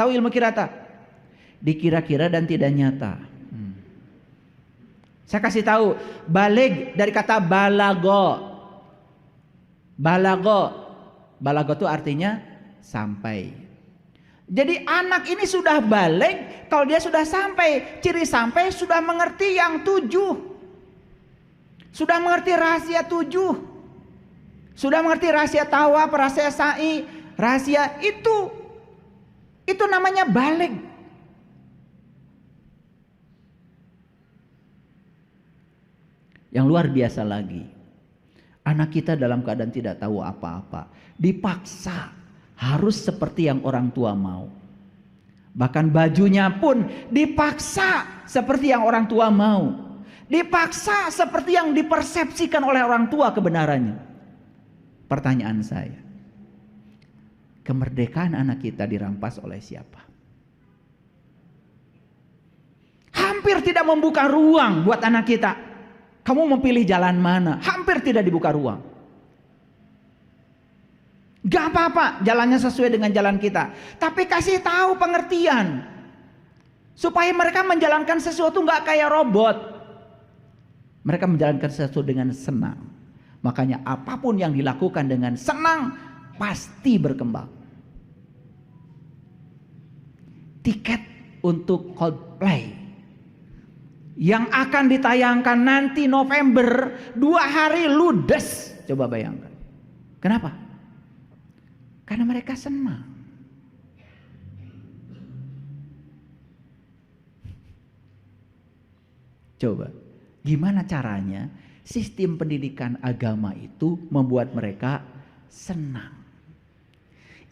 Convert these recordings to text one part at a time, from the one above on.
Tahu ilmu kirata? Dikira-kira dan tidak nyata. Saya kasih tahu, balig dari kata balago. Balago itu artinya sampai. Jadi anak ini sudah balig kalau dia sudah sampai. Ciri sampai sudah mengerti yang 7. Sudah mengerti rahasia 7. Sudah mengerti rahasia tawaf, rahasia sa'i, rahasia itu. Itu namanya balig. Yang luar biasa lagi, anak kita dalam keadaan tidak tahu apa-apa, dipaksa harus seperti yang orang tua mau. Bahkan bajunya pun dipaksa seperti yang orang tua mau. Dipaksa seperti yang dipersepsikan oleh orang tua kebenarannya. Pertanyaan saya, kemerdekaan anak kita dirampas oleh siapa? Hampir tidak membuka ruang buat anak kita. Kamu mau pilih jalan mana? Hampir tidak dibuka ruang. Gak apa-apa jalannya sesuai dengan jalan kita, tapi kasih tahu pengertian supaya mereka menjalankan sesuatu gak kayak robot. Mereka menjalankan sesuatu dengan senang. Makanya apapun yang dilakukan dengan senang pasti berkembang. Tiket untuk Coldplay yang akan ditayangkan nanti November 2 hari ludes. Coba bayangkan. Kenapa? Karena mereka senang. Coba, gimana caranya sistem pendidikan agama itu membuat mereka senang?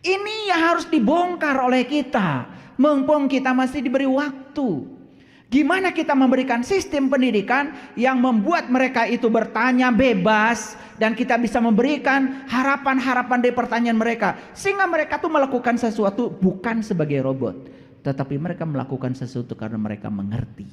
Ini yang harus dibongkar oleh kita. Mumpung kita masih diberi waktu. Gimana kita memberikan sistem pendidikan yang membuat mereka itu bertanya bebas dan kita bisa memberikan harapan-harapan dari pertanyaan mereka sehingga mereka tuh melakukan sesuatu bukan sebagai robot, tetapi mereka melakukan sesuatu karena mereka mengerti.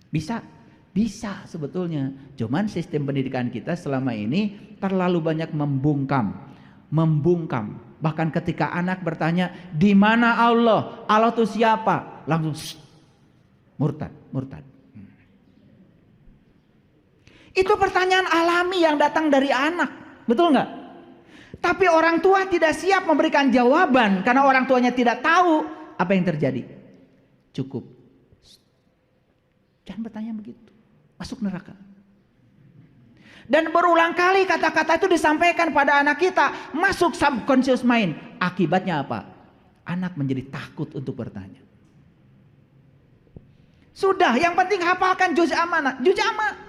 Bisa sebetulnya. Cuman sistem pendidikan kita selama ini terlalu banyak membungkam. Bahkan ketika anak bertanya, "Di mana Allah? Allah itu siapa?" Langsung murtad. Itu pertanyaan alami yang datang dari anak, betul nggak? Tapi orang tua tidak siap memberikan jawaban karena orang tuanya tidak tahu apa yang terjadi. Cukup. Jangan bertanya begitu, masuk neraka. Dan berulang kali kata-kata itu disampaikan pada anak kita, masuk subconscious mind. Akibatnya apa? Anak menjadi takut untuk bertanya. Sudah, yang penting hafalkan juz amanah. Juz amanah.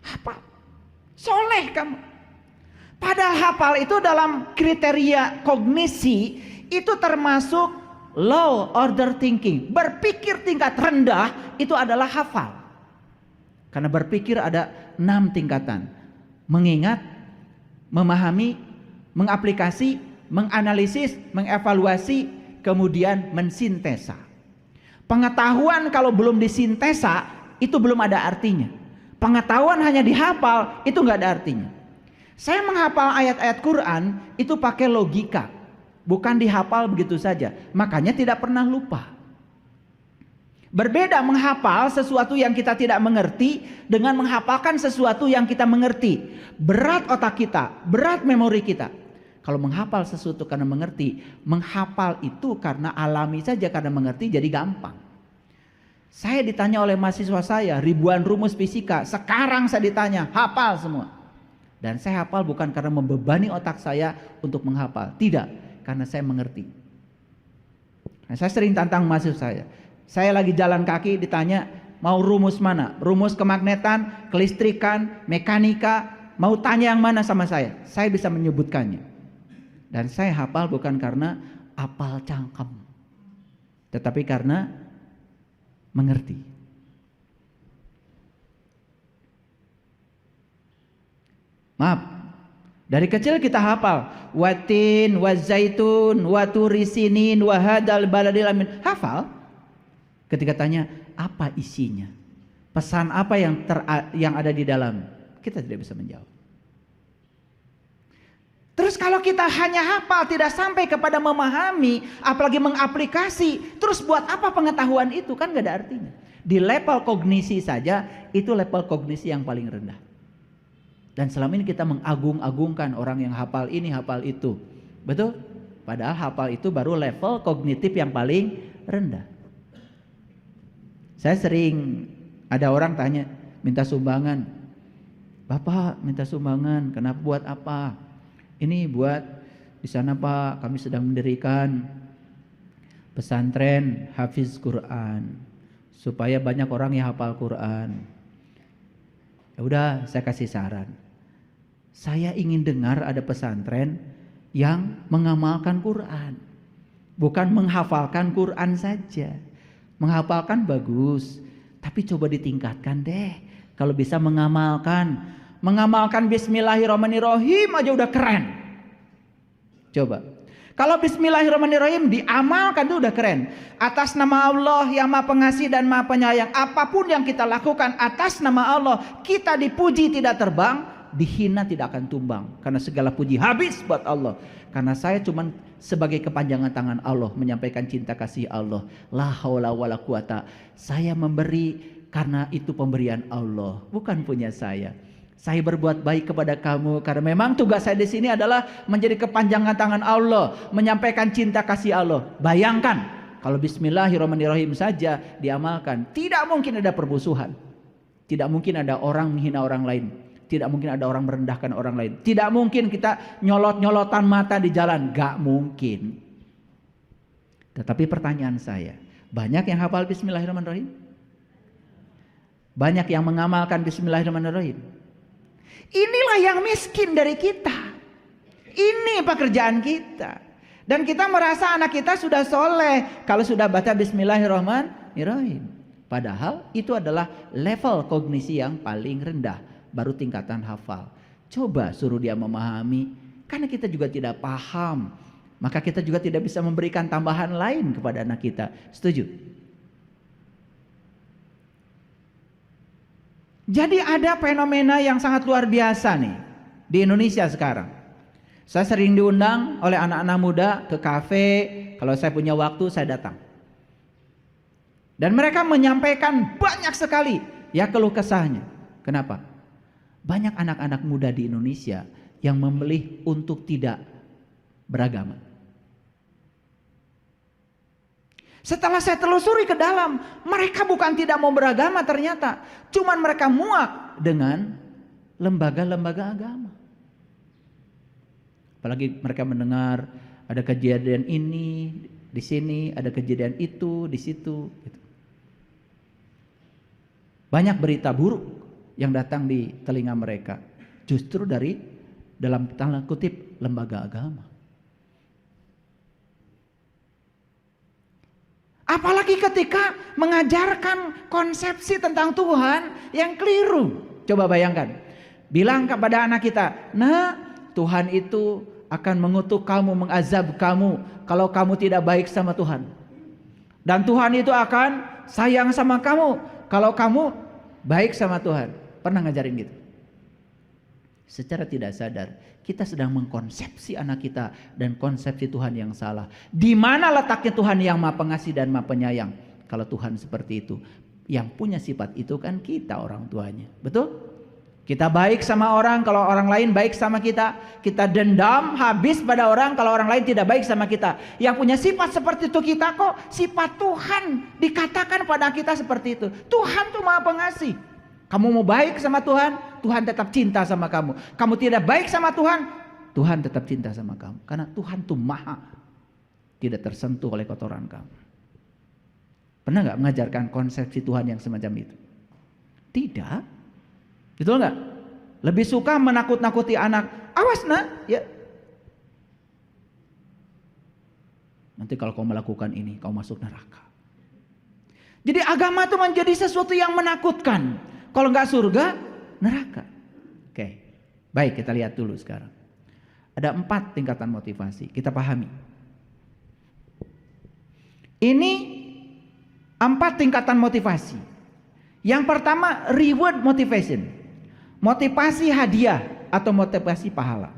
Hafal. Soleh kamu. Padahal hafal itu dalam kriteria kognisi itu termasuk low order thinking. Berpikir tingkat rendah itu adalah hafal. Karena berpikir ada 6 tingkatan. Mengingat, memahami, mengaplikasi, menganalisis, mengevaluasi, kemudian mensintesa. Pengetahuan kalau belum disintesa itu belum ada artinya. Pengetahuan hanya dihafal itu nggak ada artinya. Saya menghafal ayat-ayat Quran itu pakai logika, bukan dihafal begitu saja. Makanya tidak pernah lupa. Berbeda menghafal sesuatu yang kita tidak mengerti dengan menghafalkan sesuatu yang kita mengerti. Berat otak kita, berat memori kita. Kalau menghafal sesuatu karena mengerti, menghafal itu karena alami saja karena mengerti jadi gampang. Saya ditanya oleh mahasiswa saya ribuan rumus fisika, sekarang saya ditanya hafal semua. Dan saya hafal bukan karena membebani otak saya untuk menghafal, tidak, karena saya mengerti. Nah, saya sering tantang mahasiswa saya lagi jalan kaki ditanya mau rumus mana? Rumus kemagnetan, kelistrikan, mekanika, mau tanya yang mana sama saya bisa menyebutkannya. Dan saya hafal bukan karena apal cangkem, tetapi karena mengerti. Maaf, dari kecil kita hafal watin, wazaitun, waturisinin, wahadal baladil amin. Hafal. Ketika tanya apa isinya, pesan apa yang ada di dalam, kita tidak bisa menjawab. Terus kalau kita hanya hafal tidak sampai kepada memahami, apalagi mengaplikasi, terus buat apa pengetahuan itu? Kan gak ada artinya. Di level kognisi saja itu level kognisi yang paling rendah. Dan selama ini kita mengagung-agungkan orang yang hafal ini, hafal itu. Betul? Padahal hafal itu baru level kognitif yang paling rendah. Saya sering ada orang tanya, minta sumbangan. Bapak minta sumbangan, kenapa, buat apa? Ini buat di sana Pak, kami sedang mendirikan pesantren hafiz Quran supaya banyak orang yang hafal Quran. Ya udah, saya kasih saran. Saya ingin dengar ada pesantren yang mengamalkan Quran, bukan menghafalkan Quran saja. Menghafalkan bagus, tapi coba ditingkatkan deh. Kalau bisa mengamalkan Bismillahirrahmanirrahim aja udah keren. Coba. Kalau Bismillahirrahmanirrahim diamalkan itu udah keren. Atas nama Allah yang Maha Pengasih dan Maha Penyayang, apapun yang kita lakukan atas nama Allah, kita dipuji tidak terbang, dihina tidak akan tumbang. Karena segala puji habis buat Allah. Karena saya cuman sebagai kepanjangan tangan Allah menyampaikan cinta kasih Allah. La haula wala quwata. Saya memberi karena itu pemberian Allah, bukan punya saya. Saya berbuat baik kepada kamu karena memang tugas saya di sini adalah menjadi kepanjangan tangan Allah, menyampaikan cinta kasih Allah. Bayangkan kalau Bismillahirrahmanirrahim saja diamalkan, tidak mungkin ada permusuhan, tidak mungkin ada orang menghina orang lain, tidak mungkin ada orang merendahkan orang lain, tidak mungkin kita nyolot-nyolotan mata di jalan, gak mungkin. Tetapi pertanyaan saya, banyak yang hafal Bismillahirrahmanirrahim? Banyak yang mengamalkan Bismillahirrahmanirrahim? Inilah yang miskin dari kita. Ini pekerjaan kita. Dan kita merasa anak kita sudah soleh kalau sudah baca Bismillahirrahmanirrahim. Padahal itu adalah level kognisi yang paling rendah, baru tingkatan hafal. Coba suruh dia memahami, karena kita juga tidak paham, maka kita juga tidak bisa memberikan tambahan lain kepada anak kita. Setuju? Jadi ada fenomena yang sangat luar biasa nih di Indonesia sekarang. Saya sering diundang oleh anak-anak muda ke kafe, kalau saya punya waktu saya datang. Dan mereka menyampaikan banyak sekali ya keluh kesahnya. Kenapa? Banyak anak-anak muda di Indonesia yang memilih untuk tidak beragama. Setelah saya telusuri ke dalam, mereka bukan tidak mau beragama ternyata, cuman mereka muak dengan lembaga-lembaga agama. Apalagi mereka mendengar ada kejadian ini di sini, ada kejadian itu di situ. Gitu. Banyak berita buruk yang datang di telinga mereka, justru dari dalam tanda kutip lembaga agama. Apalagi ketika mengajarkan konsepsi tentang Tuhan yang keliru. Coba bayangkan, bilang kepada anak kita, nah Tuhan itu akan mengutuk kamu, mengazab kamu kalau kamu tidak baik sama Tuhan. Dan Tuhan itu akan sayang sama kamu kalau kamu baik sama Tuhan. Pernah ngajarin gitu? Secara tidak sadar kita sedang mengkonsepsi anak kita dan konsepsi Tuhan yang salah. Di mana letaknya Tuhan yang Maha Pengasih dan Maha Penyayang? Kalau Tuhan seperti itu, yang punya sifat itu kan kita orang tuanya, betul? Kita baik sama orang kalau orang lain baik sama kita. Kita dendam habis pada orang kalau orang lain tidak baik sama kita. Yang punya sifat seperti itu kita kok. Sifat Tuhan dikatakan pada kita seperti itu. Tuhan tuh Maha Pengasih. Kamu mau baik sama Tuhan, Tuhan tetap cinta sama kamu. Kamu tidak baik sama Tuhan, Tuhan tetap cinta sama kamu. Karena Tuhan tuh maha, tidak tersentuh oleh kotoran kamu. Pernah gak mengajarkan konsepsi Tuhan yang semacam itu? Tidak. Betul gak? Lebih suka menakut-nakuti anak. Awas nak, ya. Nanti kalau kau melakukan ini, kau masuk neraka. Jadi agama itu menjadi sesuatu yang menakutkan. Kalau nggak surga, neraka. Oke, baik kita lihat dulu sekarang. Ada 4 tingkatan motivasi, kita pahami. Ini 4 tingkatan motivasi. Yang pertama reward motivation, motivasi hadiah atau motivasi pahala.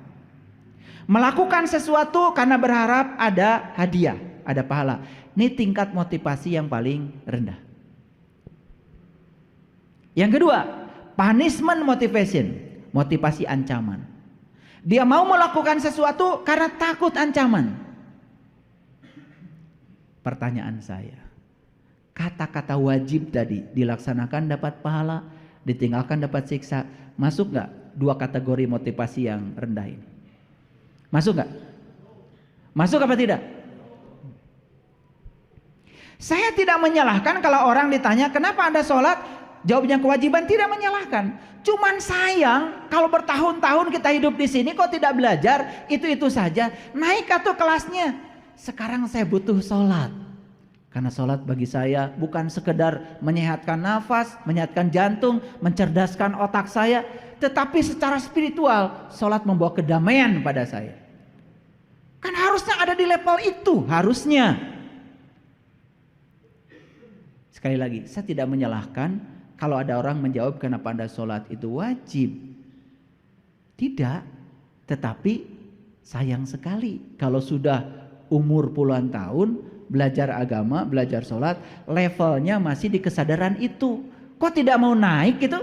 Melakukan sesuatu karena berharap ada hadiah, ada pahala. Ini tingkat motivasi yang paling rendah. Yang kedua, punishment motivation, motivasi ancaman. Dia mau melakukan sesuatu karena takut ancaman. Pertanyaan saya, kata-kata wajib tadi dilaksanakan dapat pahala, ditinggalkan dapat siksa. Masuk nggak dua kategori motivasi yang rendah ini? Masuk nggak? Masuk apa tidak? Saya tidak menyalahkan kalau orang ditanya kenapa Anda sholat, jawabnya kewajiban, tidak menyalahkan. Cuman sayang kalau bertahun-tahun kita hidup di sini kok tidak belajar itu saja. Naik atau kelasnya. Sekarang saya butuh sholat. Karena sholat bagi saya bukan sekedar menyehatkan nafas, menyehatkan jantung, mencerdaskan otak saya, tetapi secara spiritual sholat membawa kedamaian pada saya. Kan harusnya ada di level itu, harusnya. Sekali lagi, saya tidak menyalahkan kalau ada orang menjawab kenapa Anda sholat itu wajib. Tidak, tetapi sayang sekali kalau sudah umur puluhan tahun belajar agama, belajar sholat, levelnya masih di kesadaran itu. Kok tidak mau naik gitu?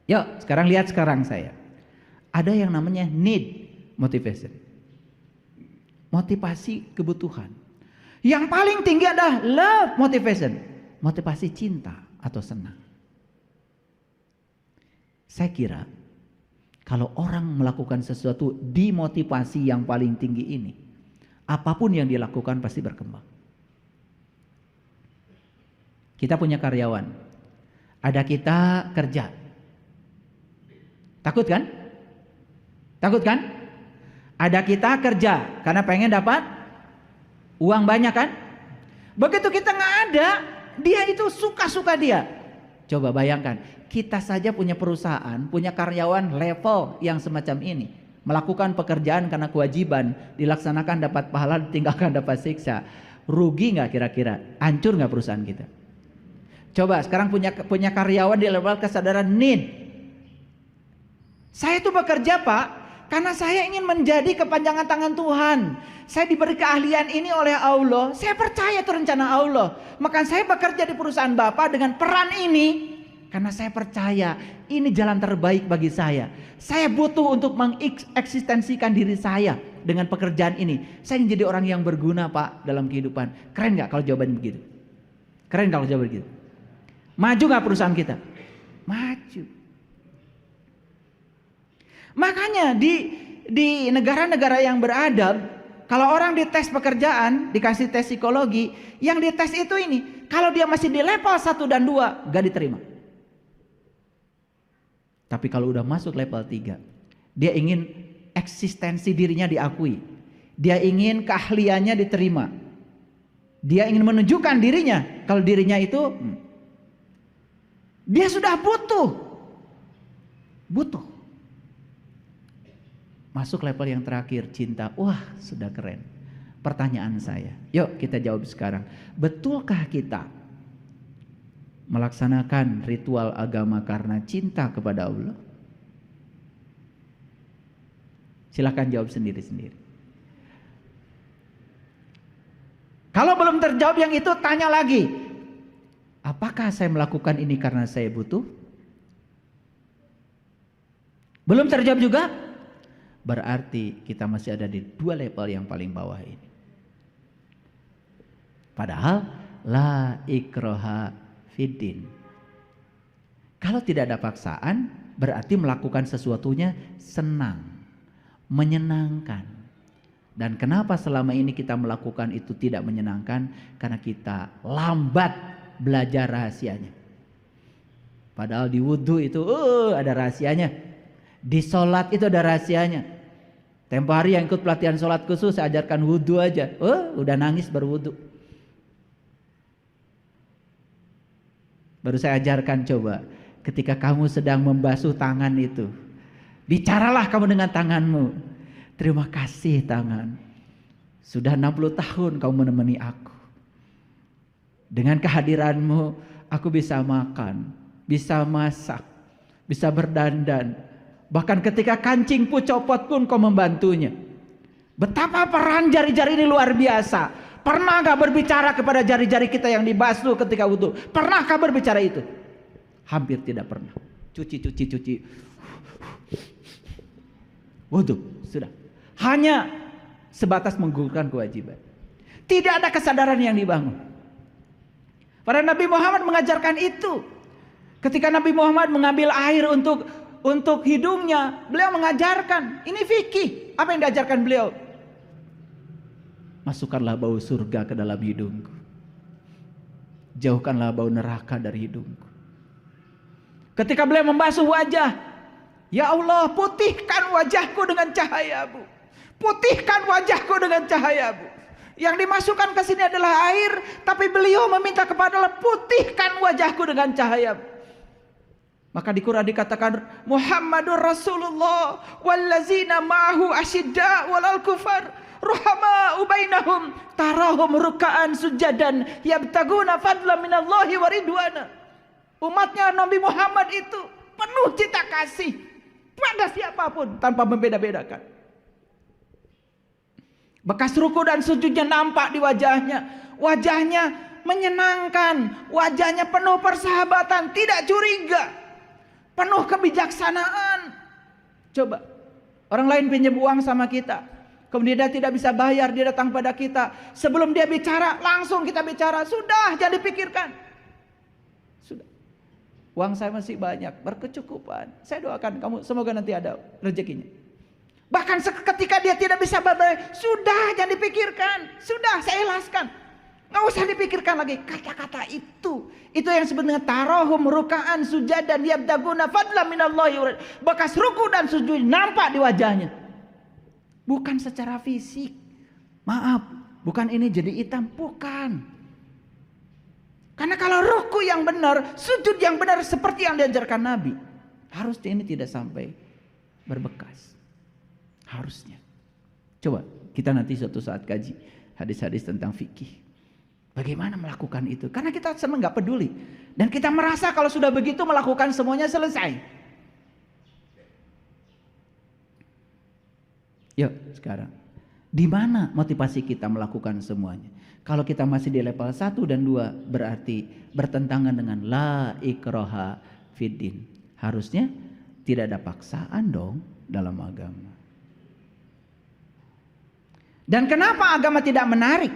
Yuk sekarang lihat sekarang saya. Ada yang namanya need motivation. Motivasi kebutuhan. Yang paling tinggi adalah love motivation. Motivasi cinta atau senang. Saya kira kalau orang melakukan sesuatu di motivasi yang paling tinggi ini, apapun yang dilakukan pasti berkembang. Kita punya karyawan. Ada kita kerja. Takut kan? Takut kan? Ada kita kerja karena pengen dapat uang banyak kan? Begitu kita nggak ada, dia itu suka-suka dia. Coba bayangkan, kita saja punya perusahaan, punya karyawan level yang semacam ini. Melakukan pekerjaan karena kewajiban, dilaksanakan dapat pahala, ditinggalkan dapat siksa. Rugi nggak kira-kira? Hancur nggak perusahaan kita? Coba sekarang punya karyawan di level kesadaran need. Saya itu bekerja Pak, karena saya ingin menjadi kepanjangan tangan Tuhan. Saya diberi keahlian ini oleh Allah. Saya percaya itu rencana Allah. Maka saya bekerja di perusahaan Bapak dengan peran ini. Karena saya percaya ini jalan terbaik bagi saya. Saya butuh untuk mengeksistensikan diri saya dengan pekerjaan ini. Saya ingin jadi orang yang berguna Pak dalam kehidupan. Keren gak kalau jawabannya begitu? Keren kalau jawabannya begitu? Maju gak perusahaan kita? Maju. Makanya di negara-negara yang beradab, kalau orang dites pekerjaan, dikasih tes psikologi, yang dites itu ini, kalau dia masih di level 1 dan 2, gak diterima. Tapi kalau udah masuk level 3, dia ingin eksistensi dirinya diakui. Dia ingin keahliannya diterima. Dia ingin menunjukkan dirinya, kalau dirinya itu, dia sudah butuh. Masuk level yang terakhir, cinta. Wah, sudah keren. Pertanyaan saya, yuk kita jawab sekarang. Betulkah kita melaksanakan ritual agama karena cinta kepada Allah? Silakan jawab sendiri-sendiri. Kalau belum terjawab yang itu, tanya lagi. Apakah saya melakukan ini karena saya butuh? Belum terjawab juga? Berarti kita masih ada di 2 level yang paling bawah ini. Padahal la ikraha fiddin. Kalau tidak ada paksaan, berarti melakukan sesuatunya senang, menyenangkan. Dan kenapa selama ini kita melakukan itu tidak menyenangkan? Karena kita lambat belajar rahasianya. Padahal di wudhu itu ada rahasianya. Di sholat itu ada rahasianya. Tempo hari yang ikut pelatihan sholat khusus, saya ajarkan wudhu aja. Udah nangis baru wudhu. Baru saya ajarkan, coba ketika kamu sedang membasuh tangan itu, bicaralah kamu dengan tanganmu. Terima kasih tangan, sudah 60 tahun kamu menemani aku. Dengan kehadiranmu aku bisa makan, bisa masak, bisa berdandan. Bahkan ketika kancing copot pun kau membantunya. Betapa peran jari-jari ini luar biasa. Pernah gak berbicara kepada jari-jari kita yang dibasuh ketika wudhu? Pernahkah berbicara itu? Hampir tidak pernah. Cuci. Wudhu, sudah. Hanya sebatas menggugurkan kewajiban. Tidak ada kesadaran yang dibangun. Para Nabi Muhammad mengajarkan itu. Ketika Nabi Muhammad mengambil air untuk hidungnya, beliau mengajarkan. Ini fikih. Apa yang diajarkan beliau? Masukkanlah bau surga ke dalam hidungku. Jauhkanlah bau neraka dari hidungku. Ketika beliau membasuh wajah, ya Allah, putihkan wajahku dengan cahayamu. Putihkan wajahku dengan cahayamu. Yang dimasukkan ke sini adalah air, tapi beliau meminta kepada Allah, putihkan wajahku dengan cahayamu. Maka di Quran dikatakan Muhammadur Rasulullah wallazina ma'ahu asyidda walal kufar ruhama bainahum tarahum ruk'an sujadan yabtaguna fadlan minallahi wa ridwana. Umatnya Nabi Muhammad itu penuh cinta kasih pada siapapun tanpa membeda-bedakan. Bekas ruku dan sujudnya nampak di wajahnya. Wajahnya menyenangkan, wajahnya penuh persahabatan, tidak curiga, penuh kebijaksanaan. Coba, orang lain pinjam uang sama kita, kemudian dia tidak bisa bayar, dia datang pada kita. Sebelum dia bicara, langsung kita bicara. Sudah, jangan dipikirkan. Sudah. Uang saya masih banyak, berkecukupan. Saya doakan kamu, semoga nanti ada rezekinya. Bahkan ketika dia tidak bisa bayar, sudah, jangan dipikirkan. Sudah, saya ikhlaskan. Nggak usah dipikirkan lagi kata-kata itu. Itu yang sebenarnya tarahum ruka'an sujadan yabtaguna fadlan minallahi. Bekas ruku dan sujud nampak di wajahnya. Bukan secara fisik. Maaf, bukan ini jadi hitam, bukan. Karena kalau ruku yang benar, sujud yang benar seperti yang diajarkan Nabi, harusnya ini tidak sampai berbekas. Harusnya. Coba kita nanti suatu saat kaji hadis-hadis tentang fikih. Bagaimana melakukan itu? Karena kita senang gak peduli. Dan kita merasa kalau sudah begitu melakukan semuanya selesai. Yuk sekarang. Di mana motivasi kita melakukan semuanya? Kalau kita masih di level 1 dan 2 berarti bertentangan dengan la ikraha fiddin. Harusnya tidak ada paksaan dong dalam agama. Dan kenapa agama tidak menarik?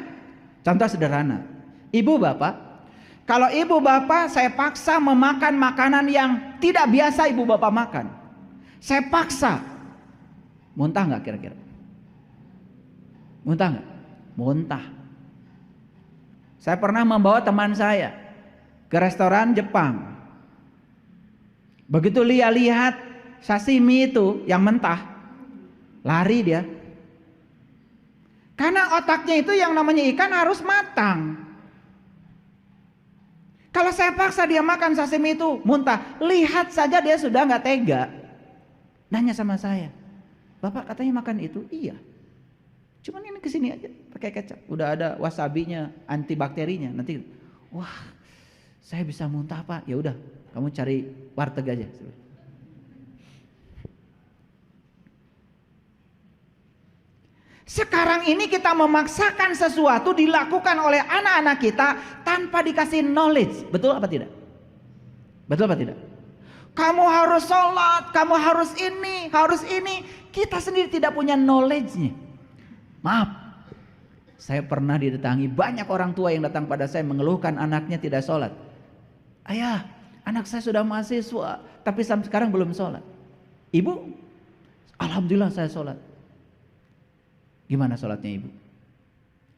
Contoh sederhana, ibu bapak, kalau ibu bapak saya paksa memakan makanan yang tidak biasa ibu bapak makan, saya paksa, muntah nggak kira-kira? Muntah nggak? Muntah. Saya pernah membawa teman saya ke restoran Jepang. Begitu lihat sashimi itu yang mentah, lari dia. Karena otaknya itu yang namanya ikan harus matang. Kalau saya paksa dia makan sashimi itu muntah, lihat saja dia sudah nggak tega. Nanya sama saya, Bapak katanya makan itu? Iya. Cuman ini kesini aja pakai kecap. Udah ada wasabinya, antibakterinya. Nanti, wah, saya bisa muntah Pak. Ya udah, kamu cari warteg aja. Sekarang ini kita memaksakan sesuatu dilakukan oleh anak-anak kita tanpa dikasih knowledge. Betul apa tidak? Betul apa tidak? Kamu harus sholat, kamu harus ini. Kita sendiri tidak punya knowledge-nya. Maaf, saya pernah didatangi banyak orang tua yang datang pada saya mengeluhkan anaknya tidak sholat. Ayah, anak saya sudah mahasiswa, tapi sampai sekarang belum sholat. Ibu, alhamdulillah saya sholat. Gimana sholatnya ibu?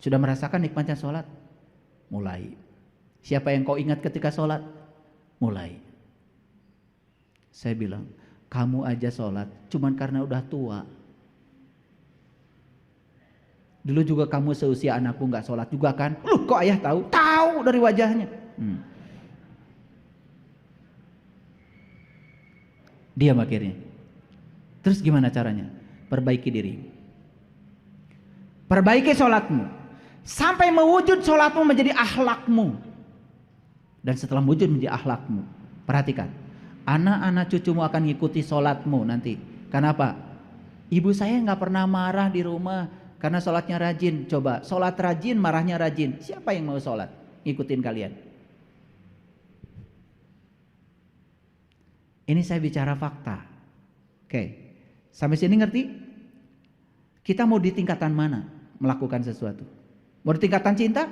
Sudah merasakan nikmatnya sholat? Mulai. Siapa yang kau ingat ketika sholat? Mulai. Saya bilang, kamu aja sholat cuman karena udah tua. Dulu juga kamu seusia anakku gak sholat juga kan? Loh kok ayah tahu? Tahu dari wajahnya. Diam akhirnya. Terus gimana caranya? Perbaiki diri. Perbaiki sholatmu sampai mewujud sholatmu menjadi akhlakmu. Dan setelah wujud menjadi akhlakmu, perhatikan, Anak-anak cucumu akan ngikuti sholatmu nanti. Kenapa? Ibu saya nggak pernah marah di rumah karena sholatnya rajin. Coba, sholat rajin, marahnya rajin. Siapa yang mau sholat? Ngikutin kalian. Ini saya bicara fakta. Oke, sampai sini ngerti? Kita mau di tingkatan mana melakukan sesuatu? Mau di tingkatan cinta?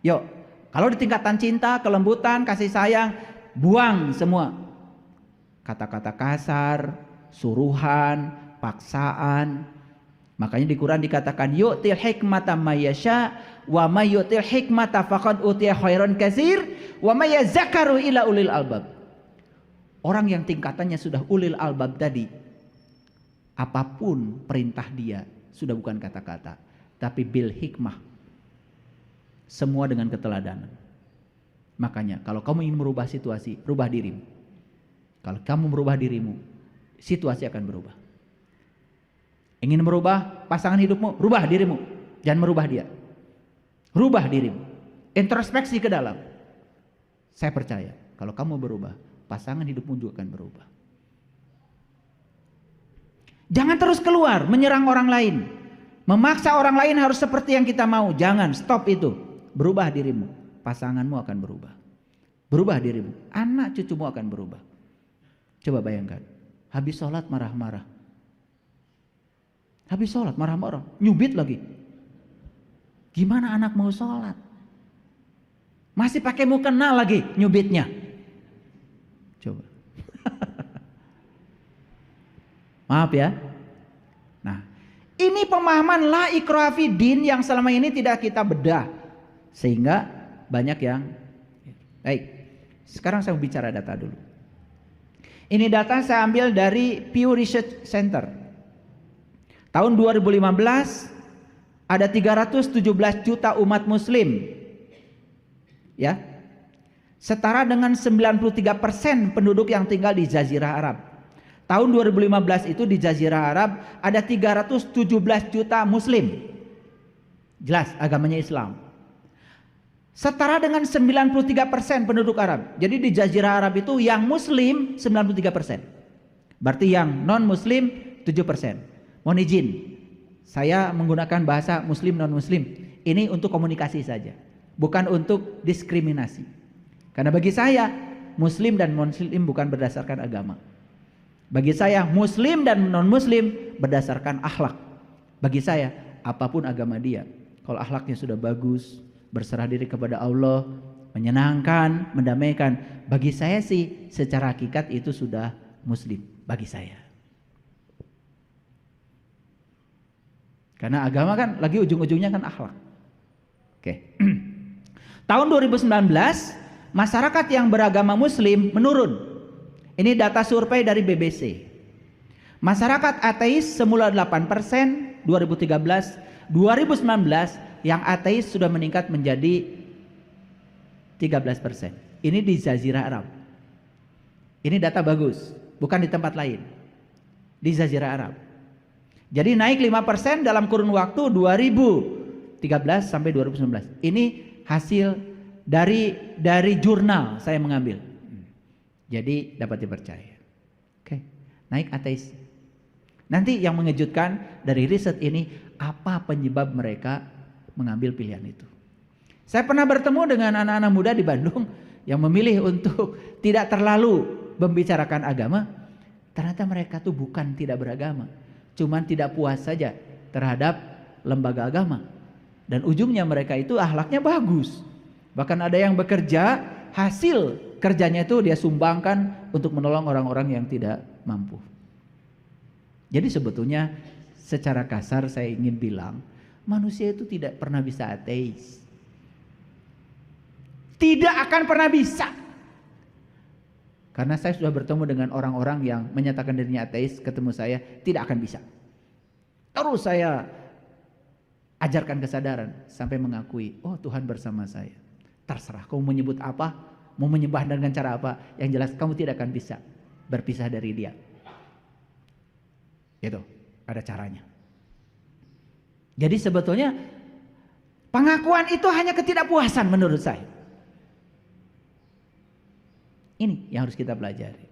Yuk, kalau di tingkatan cinta, kelembutan, kasih sayang, buang semua kata-kata kasar, suruhan, paksaan. Makanya di Quran dikatakan yu'til hikmata may yasha wa may yu'til hikmata faqad utiya khairan katsir wa may yazakkaru ila ulil albab. Orang yang tingkatannya sudah ulil albab tadi, apapun perintah dia sudah bukan kata-kata, tapi bil hikmah. Semua dengan keteladanan. Makanya kalau kamu ingin merubah situasi, rubah dirimu. Kalau kamu merubah dirimu, situasi akan berubah. Ingin merubah pasangan hidupmu, rubah dirimu. Jangan merubah dia. Rubah dirimu. Introspeksi ke dalam. Saya percaya kalau kamu berubah, pasangan hidupmu juga akan berubah. Jangan terus keluar menyerang orang lain. Memaksa orang lain harus seperti yang kita mau. Jangan, stop itu. Berubah dirimu. Pasanganmu akan berubah. Berubah dirimu. Anak cucumu akan berubah. Coba bayangkan, habis sholat marah-marah. Habis sholat marah-marah, nyubit lagi. Gimana anak mau sholat? Masih pakai mukena lagi nyubitnya. Coba. Maaf ya. Nah, ini pemahaman la ikraha fid din yang selama ini tidak kita bedah. Sehingga banyak yang baik. Sekarang saya bicara data dulu. Ini data saya ambil dari Pew Research Center. Tahun 2015 ada 317 juta umat muslim. Ya. Setara dengan 93% penduduk yang tinggal di Jazirah Arab. Tahun 2015 itu di Jazirah Arab ada 317 juta muslim. Jelas agamanya Islam. Setara dengan 93% penduduk Arab. Jadi di Jazirah Arab itu yang muslim 93%. Berarti yang non muslim 7%. Mohon izin, saya menggunakan bahasa muslim non muslim. Ini untuk komunikasi saja, bukan untuk diskriminasi. Karena bagi saya muslim dan non muslim bukan berdasarkan agama. Bagi saya muslim dan non muslim berdasarkan akhlak. Bagi saya apapun agama dia, kalau akhlaknya sudah bagus, berserah diri kepada Allah, menyenangkan, mendamaikan, bagi saya sih secara hakikat itu sudah muslim bagi saya. Karena agama kan lagi ujung-ujungnya kan akhlak. Oke. Tahun 2019 masyarakat yang beragama muslim menurun. Ini data survei dari BBC. Masyarakat ateis semula 8% 2013, 2019 yang ateis sudah meningkat menjadi 13%. Ini di Jazirah Arab. Ini data bagus, bukan di tempat lain. Di Jazirah Arab. Jadi naik 5% dalam kurun waktu 2013 sampai 2019. Ini hasil dari jurnal saya mengambil. Jadi dapat dipercaya. Oke, naik ateis. Nanti yang mengejutkan dari riset ini, apa penyebab mereka mengambil pilihan itu. Saya pernah bertemu dengan anak-anak muda di Bandung yang memilih untuk tidak terlalu membicarakan agama. Ternyata mereka tuh bukan tidak beragama, cuman tidak puas saja terhadap lembaga agama. Dan ujungnya mereka itu akhlaknya bagus. Bahkan ada yang bekerja, hasil kerjanya itu dia sumbangkan untuk menolong orang-orang yang tidak mampu. Jadi sebetulnya secara kasar saya ingin bilang, manusia itu tidak pernah bisa ateis. Tidak akan pernah bisa. Karena saya sudah bertemu dengan orang-orang yang menyatakan dirinya ateis, ketemu saya, tidak akan bisa. Terus saya ajarkan kesadaran sampai mengakui, oh Tuhan bersama saya. Terserah kamu menyebut apa, mau menyembah dengan cara apa, yang jelas kamu tidak akan bisa berpisah dari dia. Itu ada caranya. Jadi sebetulnya pengakuan itu hanya ketidakpuasan menurut saya. Ini yang harus kita pelajari.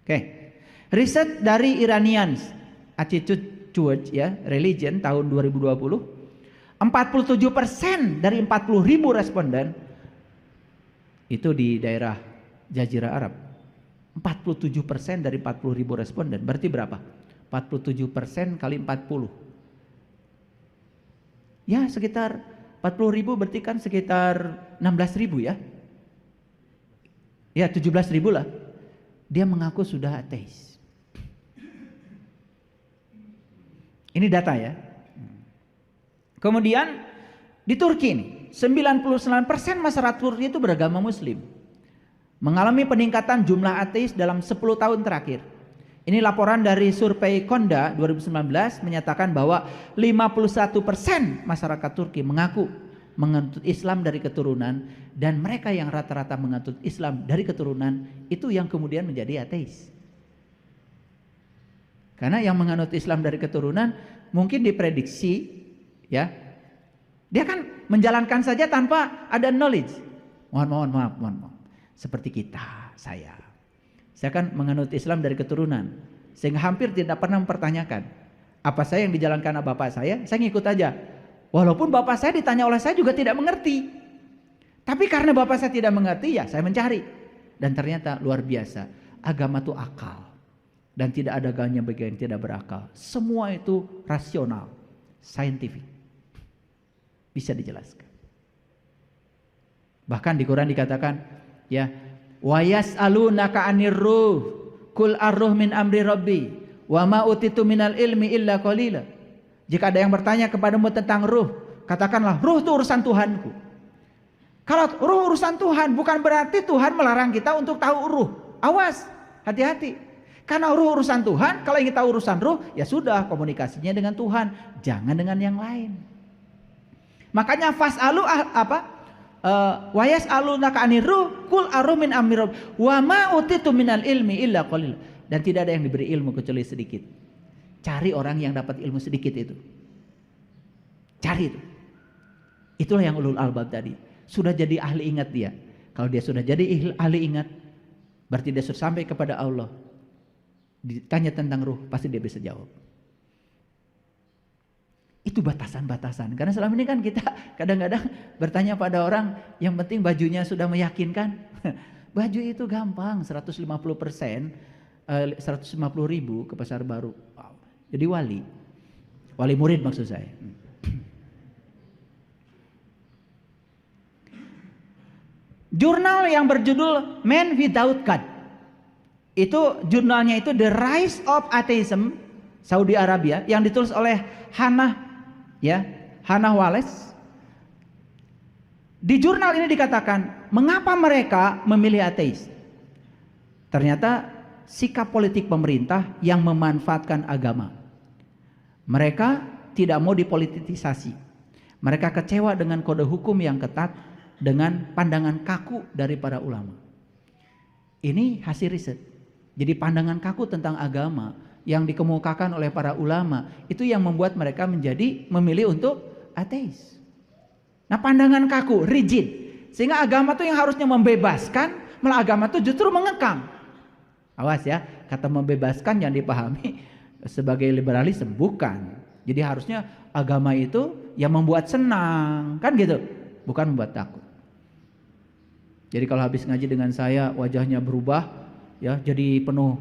Oke. Riset dari Iranian Attitude Towards Religion tahun 2020, 47% dari 40.000 responden itu di daerah Jazirah Arab. 47% dari 40.000 responden, berarti berapa? 47% kali 40. Ya sekitar 40.000, berarti kan sekitar 16.000 ya. Ya 17.000 lah. Dia mengaku sudah ateis. Ini data ya. Kemudian di Turki ini 99% masyarakat Turki itu beragama Muslim, mengalami peningkatan jumlah ateis dalam 10 tahun terakhir. Ini laporan dari survei Konda 2019 menyatakan bahwa 51% masyarakat Turki mengaku menganut Islam dari keturunan, dan mereka yang rata-rata menganut Islam dari keturunan itu yang kemudian menjadi ateis. Karena yang menganut Islam dari keturunan mungkin diprediksi ya, dia kan menjalankan saja tanpa ada knowledge. Mohon maaf. Seperti saya kan menganut Islam dari keturunan, sehingga hampir tidak pernah mempertanyakan apa saya yang dijalankan bapak saya ngikut aja. Walaupun bapak saya ditanya oleh saya juga tidak mengerti, tapi karena bapak saya tidak mengerti ya saya mencari, dan ternyata luar biasa, agama itu akal, dan tidak ada agamanya bagi yang tidak berakal. Semua itu rasional, scientific, bisa dijelaskan. Bahkan di Quran dikatakan ya, wa yas'alunaka 'anir ruh kul ar-ruh min amri rabbi wa ma utitu minal ilmi illa qalila. Jika ada yang bertanya kepadamu tentang ruh, katakanlah ruh itu urusan Tuhanku. Kalau ruh urusan Tuhan bukan berarti Tuhan melarang kita untuk tahu ruh. Awas, hati-hati. Karena ruh urusan Tuhan, kalau ingin tahu urusan ruh ya sudah, komunikasinya dengan Tuhan, jangan dengan yang lain. Makanya fas'alu wa yas'alunaka 'anir ruh qul ar-ruh min amri rabbi wa ma utitu minal ilmi illa qalil. Dan tidak ada yang diberi ilmu kecuali sedikit. Cari orang yang dapat ilmu sedikit itu. Cari itu. Itulah yang ulul albab tadi. Sudah jadi ahli ingat dia. Kalau dia sudah jadi ahli ingat, berarti dia sudah sampai kepada Allah. Ditanya tentang ruh, pasti dia bisa jawab. Itu batasan-batasan. Karena selama ini kan kita kadang-kadang bertanya pada orang, yang penting bajunya sudah meyakinkan. Baju itu gampang, 150%, 150.000 ke pasar baru. Wow. Jadi wali murid maksud saya. Jurnal yang berjudul Man Without God, itu jurnalnya itu The Rise of Atheism Saudi Arabia, yang ditulis oleh Hannah Wallace. Di jurnal ini dikatakan mengapa mereka memilih ateis. Ternyata sikap politik pemerintah yang memanfaatkan agama. Mereka tidak mau dipolitisasi. Mereka kecewa dengan kode hukum yang ketat, dengan pandangan kaku dari para ulama. Ini hasil riset. Jadi pandangan kaku tentang agama yang dikemukakan oleh para ulama itu yang membuat mereka memilih untuk ateis. Nah, pandangan kaku, rigid, sehingga agama itu yang harusnya membebaskan, malah agama itu justru mengekang. Awas ya, kata membebaskan yang dipahami sebagai liberalisme, bukan. Jadi harusnya agama itu yang membuat senang, kan gitu, bukan membuat takut. Jadi kalau habis ngaji dengan saya wajahnya berubah ya, jadi penuh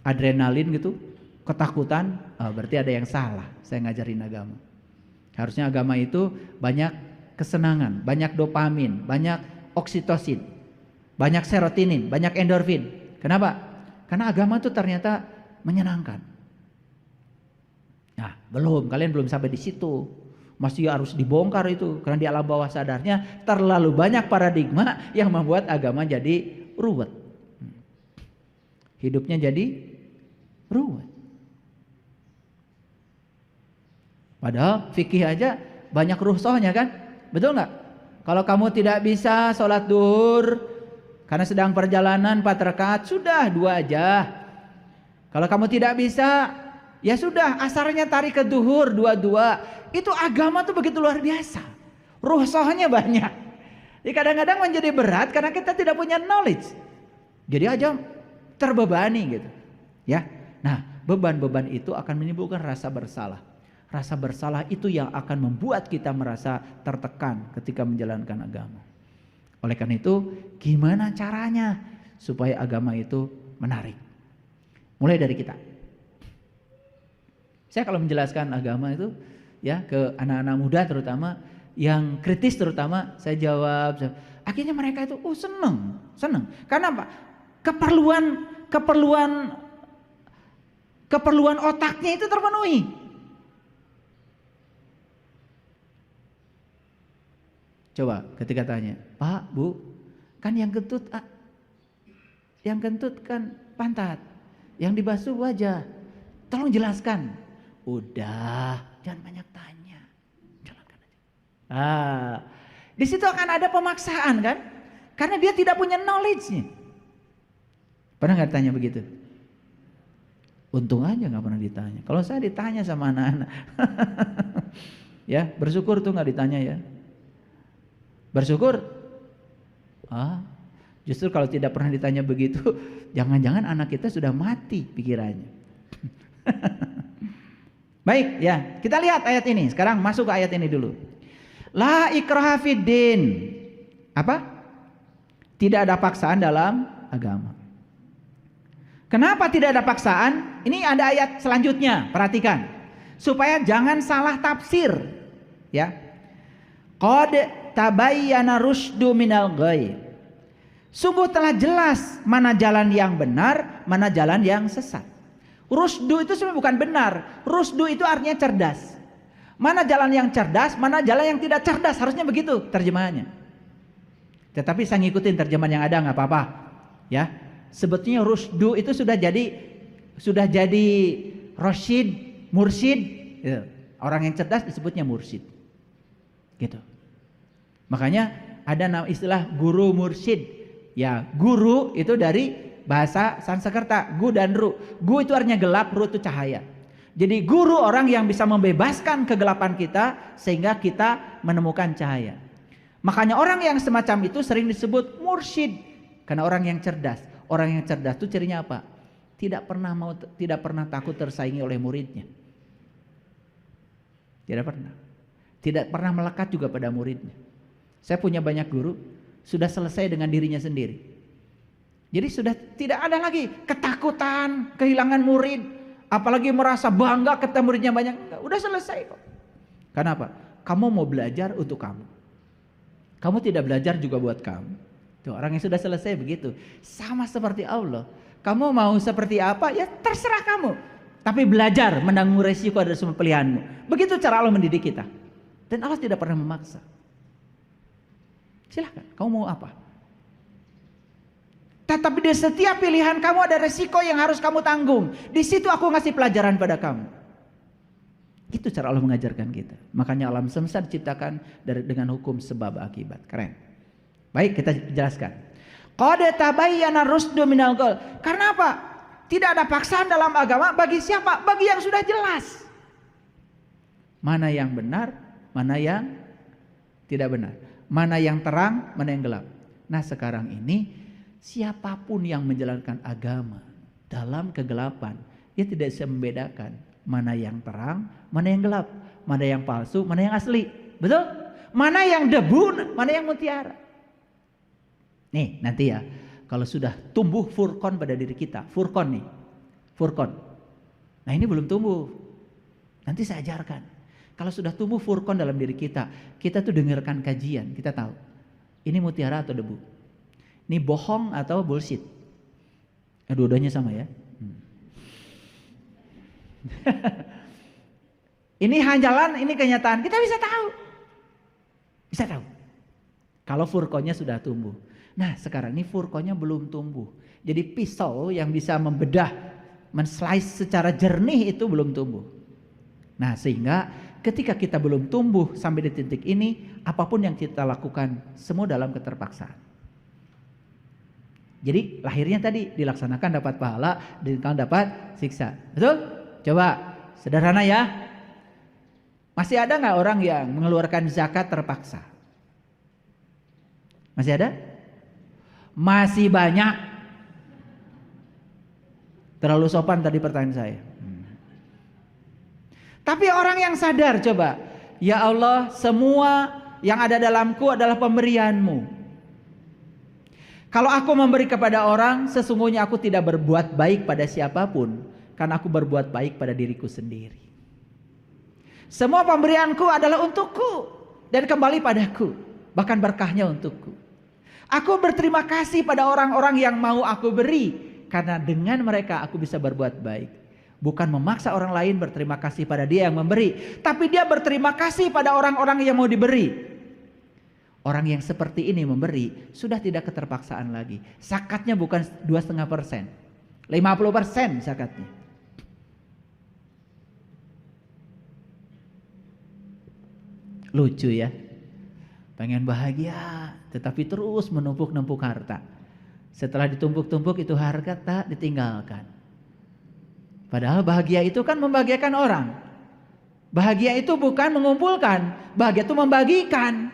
adrenalin gitu, ketakutan, berarti ada yang salah. Saya ngajarin agama. Harusnya agama itu banyak kesenangan, banyak dopamin, banyak oksitosin, banyak serotonin, banyak endorfin. Kenapa? Karena agama itu ternyata menyenangkan. Nah, kalian belum sampai di situ. Masih harus dibongkar itu, karena di alam bawah sadarnya terlalu banyak paradigma yang membuat agama jadi ruwet. Hidupnya jadi ruwet. Padahal fikih aja banyak ruhsohnya kan? Betul nggak? Kalau kamu tidak bisa sholat duhur karena sedang perjalanan 4 rakaat, sudah 2 aja. Kalau kamu tidak bisa, ya sudah asarnya tarik ke duhur 2-2. Itu agama tuh begitu luar biasa. Ruhsohnya banyak. Jadi kadang-kadang menjadi berat karena kita tidak punya knowledge. Jadi aja terbebani gitu. Ya. Nah, beban-beban itu akan menimbulkan rasa bersalah. Rasa bersalah itu yang akan membuat kita merasa tertekan ketika menjalankan agama. Oleh karena itu, gimana caranya supaya agama itu menarik? Mulai dari kita. Saya kalau menjelaskan agama itu ya ke anak-anak muda terutama, yang kritis terutama, saya jawab. Akhirnya mereka itu seneng. Karena apa? Keperluan otaknya itu terpenuhi. Coba ketika tanya, Pak, Bu, kan yang kentut kan pantat, yang dibasuh wajah. Tolong jelaskan. Udah, jangan banyak tanya. Jalankan aja. Di situ akan ada pemaksaan kan? Karena dia tidak punya knowledge-nya. Pernah nggak ditanya begitu? Untung aja nggak pernah ditanya. Kalau saya ditanya sama anak-anak, ya bersyukur tuh nggak ditanya ya. Bersyukur. Justru kalau tidak pernah ditanya begitu, jangan-jangan anak kita sudah mati pikirannya. Baik ya, kita lihat ayat ini. Sekarang masuk ke ayat ini dulu. La ikraha fiddin. Apa? Tidak ada paksaan dalam agama. Kenapa tidak ada paksaan? Ini ada ayat selanjutnya, perhatikan. Supaya jangan salah tafsir. Ya. Qad tabayyana rusydu minal ghayy. Sungguh telah jelas mana jalan yang benar, mana jalan yang sesat. Rusdu itu sebenarnya bukan benar. Rusdu itu artinya cerdas. Mana jalan yang cerdas, mana jalan yang tidak cerdas. Harusnya begitu terjemahannya. Tetapi saya ngikutin terjemahan yang ada, nggak apa-apa. Ya, sebetulnya rusdu itu sudah jadi rasyid, mursyid. Gitu. Orang yang cerdas disebutnya mursyid. Gitu. Makanya ada istilah guru mursyid. Ya, guru itu dari bahasa Sanskerta, gu dan ru. Gu itu artinya gelap, ru itu cahaya. Jadi guru orang yang bisa membebaskan kegelapan kita sehingga kita menemukan cahaya. Makanya orang yang semacam itu sering disebut mursyid karena orang yang cerdas. Orang yang cerdas itu cirinya apa? Tidak pernah takut tersaingi oleh muridnya. Tidak pernah. Tidak pernah melekat juga pada muridnya. Saya punya banyak guru sudah selesai dengan dirinya sendiri. Jadi sudah tidak ada lagi ketakutan kehilangan murid, apalagi merasa bangga ketemu muridnya banyak. Enggak, udah selesai kok. Kenapa? Kamu mau belajar untuk kamu. Kamu tidak belajar juga buat kamu. Tuh, orang yang sudah selesai begitu. Sama seperti Allah. Kamu mau seperti apa? Ya terserah kamu. Tapi belajar menanggung resiko dari semua pilihanmu. Begitu cara Allah mendidik kita. Dan Allah tidak pernah memaksa. Silahkan, kamu mau apa? Tetapi di setiap pilihan kamu ada resiko yang harus kamu tanggung. Di situ aku ngasih pelajaran pada kamu. Itu cara Allah mengajarkan kita. Makanya alam semesta diciptakan dengan hukum sebab akibat. Keren. Baik, kita jelaskan. Qad tabayyana rusdu minal ghayy. Karena apa? Tidak ada paksaan dalam agama bagi siapa? Bagi yang sudah jelas. Mana yang benar, mana yang tidak benar. Mana yang terang, mana yang gelap. Nah, sekarang ini siapapun yang menjalankan agama dalam kegelapan, dia tidak bisa membedakan mana yang terang, mana yang gelap, mana yang palsu, mana yang asli. Betul? Mana yang debu, mana yang mutiara. Nih, nanti ya, kalau sudah tumbuh furqan pada diri kita, furqan nih. Furqan. Nah, ini belum tumbuh. Nanti saya ajarkan. Kalau sudah tumbuh furqan dalam diri kita, kita tuh dengarkan kajian, kita tahu. Ini mutiara atau debu. Ini bohong atau bullshit? Dua-duanya sama ya. Ini hanjalan, ini kenyataan. Kita bisa tahu. Bisa tahu. Kalau furqannya sudah tumbuh. Nah, sekarang ini furqannya belum tumbuh. Jadi pisau yang bisa membedah, men-slice secara jernih itu belum tumbuh. Nah, sehingga ketika kita belum tumbuh sampai di titik ini, apapun yang kita lakukan semua dalam keterpaksaan. Jadi lahirnya tadi dilaksanakan dapat pahala, dapat siksa. Betul? Coba sederhana ya. Masih ada nggak orang yang mengeluarkan zakat terpaksa? Masih ada? Masih banyak. Terlalu sopan tadi pertanyaan saya. Tapi orang yang sadar coba, ya Allah, semua yang ada dalamku adalah pemberianmu. Kalau aku memberi kepada orang, sesungguhnya aku tidak berbuat baik pada siapapun, karena aku berbuat baik pada diriku sendiri. Semua pemberianku adalah untukku dan kembali padaku, bahkan berkahnya untukku. Aku berterima kasih pada orang-orang yang mau aku beri, karena dengan mereka aku bisa berbuat baik. Bukan memaksa orang lain berterima kasih pada dia yang memberi, tapi dia berterima kasih pada orang-orang yang mau diberi. Orang yang seperti ini memberi sudah tidak keterpaksaan lagi. Zakatnya bukan 2,5%, 50% zakatnya. Lucu ya, pengen bahagia tetapi terus menumpuk-numpuk harta. Setelah ditumpuk-tumpuk itu harta tak ditinggalkan. Padahal bahagia itu kan membahagiakan orang. Bahagia itu bukan mengumpulkan, bahagia itu membagikan.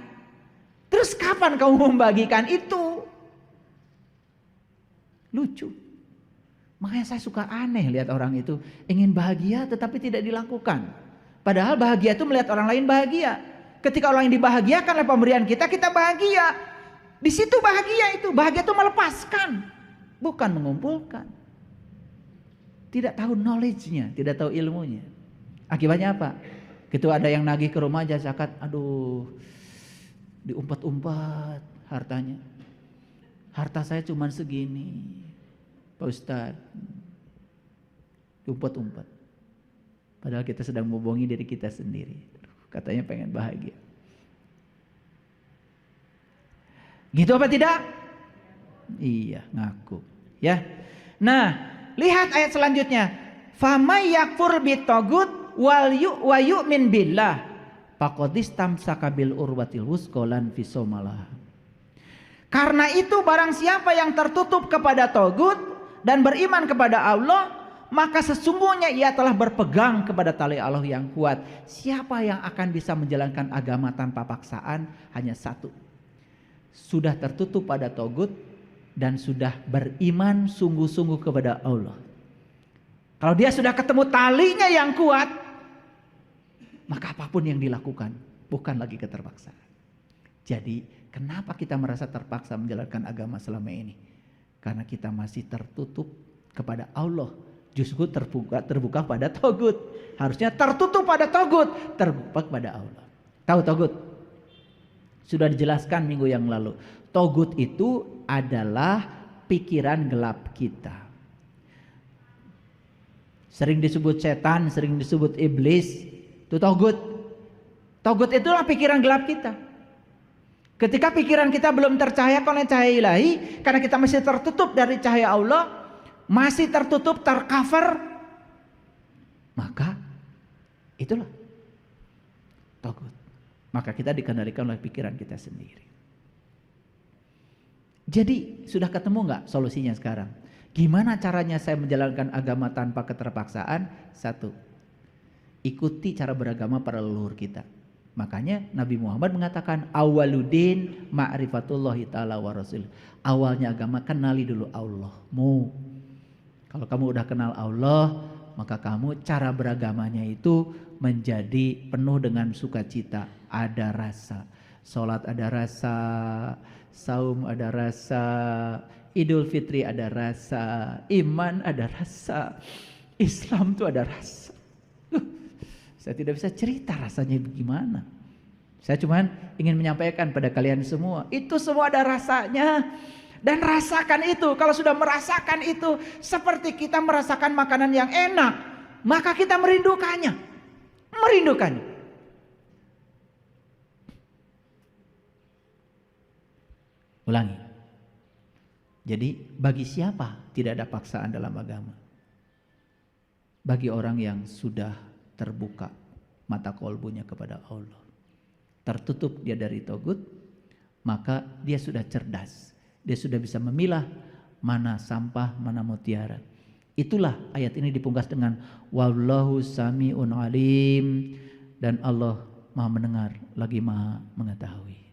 Terus kapan kamu membagikan itu? Lucu. Makanya saya suka aneh lihat orang itu ingin bahagia tetapi tidak dilakukan. Padahal bahagia itu melihat orang lain bahagia. Ketika orang yang dibahagiakan oleh pemberian kita, kita bahagia. Di situ bahagia itu. Bahagia itu melepaskan, bukan mengumpulkan. Tidak tahu knowledge-nya, tidak tahu ilmunya. Akibatnya apa? Gitu ada yang nagih ke rumah aja zakat, aduh, diumpat-umpat hartanya. Harta saya cuma segini, Pak Ustadz. Diumpat-umpat. Padahal kita sedang membohongi diri kita sendiri. Katanya pengen bahagia. Gitu apa tidak? Iya, ngaku. Ya. Nah, lihat ayat selanjutnya. Famay yakfur bitagut wa yu'min billah faqad istamsaka bil urwatil wusqa lan fisomalah. Karena itu barang siapa yang tertutup kepada tagut dan beriman kepada Allah, maka sesungguhnya ia telah berpegang kepada tali Allah yang kuat. Siapa yang akan bisa menjalankan agama tanpa paksaan? Hanya satu. Sudah tertutup pada tagut dan sudah beriman sungguh-sungguh kepada Allah. Kalau dia sudah ketemu talinya yang kuat, maka apapun yang dilakukan bukan lagi keterpaksaan. Jadi kenapa kita merasa terpaksa menjalankan agama selama ini? Karena kita masih tertutup kepada Allah. Justru terbuka pada tagut. Harusnya tertutup pada tagut, terbuka pada Allah. Tahu tagut? Sudah dijelaskan minggu yang lalu. Tagut itu adalah pikiran gelap kita. Sering disebut setan, sering disebut iblis. Itu tagut. Tagut itulah pikiran gelap kita. Ketika pikiran kita belum tercahaya oleh cahaya ilahi, karena kita masih tertutup dari cahaya Allah, masih tertutup, tercover, maka itulah tagut. Maka kita dikendalikan oleh pikiran kita sendiri. Jadi sudah ketemu nggak solusinya sekarang? Gimana caranya saya menjalankan agama tanpa keterpaksaan? Satu, ikuti cara beragama para leluhur kita. Makanya Nabi Muhammad mengatakan awaludin ma'rifatullahi ta'ala wa rasul. Awalnya agama kenali dulu Allahmu. Kalau kamu udah kenal Allah, maka kamu cara beragamanya itu menjadi penuh dengan sukacita, ada rasa. Salat ada rasa, saum ada rasa, Idul Fitri ada rasa, iman ada rasa, Islam itu ada rasa. Saya tidak bisa cerita rasanya bagaimana. Saya cuma ingin menyampaikan pada kalian semua, itu semua ada rasanya. Dan rasakan itu. Kalau sudah merasakan itu, seperti kita merasakan makanan yang enak, maka kita merindukannya. Merindukannya. Ulangi. Jadi bagi siapa tidak ada paksaan dalam agama? Bagi orang yang sudah terbuka mata kolbunya kepada Allah, tertutup dia dari tagut, maka dia sudah cerdas. Dia sudah bisa memilah mana sampah, mana mutiara. Itulah ayat ini dipungkas dengan wallahu sami'un alim, dan Allah Maha mendengar lagi Maha mengetahui.